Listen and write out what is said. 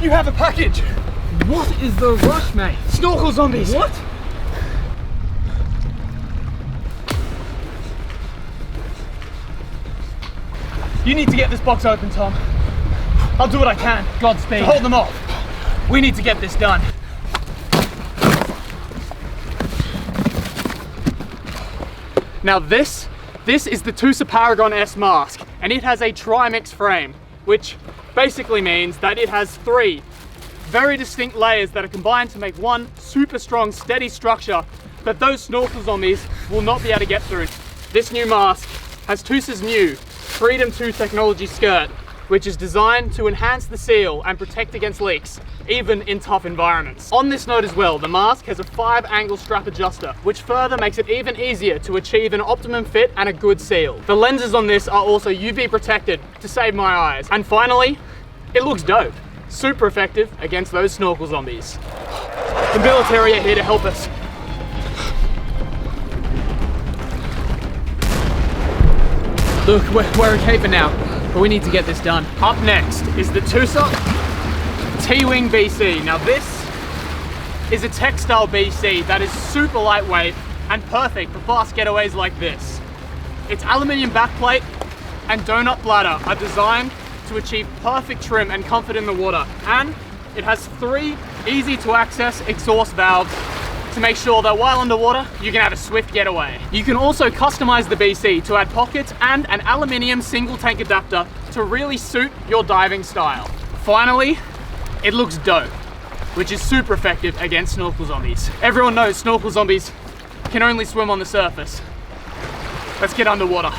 You have a package. What is the rush, mate? Snorkel zombies. What? You need to get this box open, Tom. I'll do what I can. Godspeed. To hold them off. We need to get this done. Now this is the TUSA Paragon S Mask, and it has a trimix frame, which basically means that it has 3 very distinct layers that are combined to make one super strong, steady structure that those snorkel zombies will not be able to get through. This new mask has TUSA's new Freedom 2 technology skirt, which is designed to enhance the seal and protect against leaks, even in tough environments. On this note as well, the mask has a 5-angle strap adjuster, which further makes it even easier to achieve an optimum fit and a good seal. The lenses on this are also UV protected to save my eyes. And finally, it looks dope. Super effective against those snorkel zombies. The military are here to help us. Look, we're okay for now, but we need to get this done. Up next is the TUSA T-Wing BC. Now this is a textile BC that is super lightweight and perfect for fast getaways like this. Its aluminium backplate and donut bladder are designed to achieve perfect trim and comfort in the water. And it has 3 easy to access exhaust valves to make sure that while underwater, you can have a swift getaway. You can also customize the BC to add pockets and an aluminium single tank adapter to really suit your diving style. Finally, it looks dope, which is super effective against snorkel zombies. Everyone knows snorkel zombies can only swim on the surface. Let's get underwater.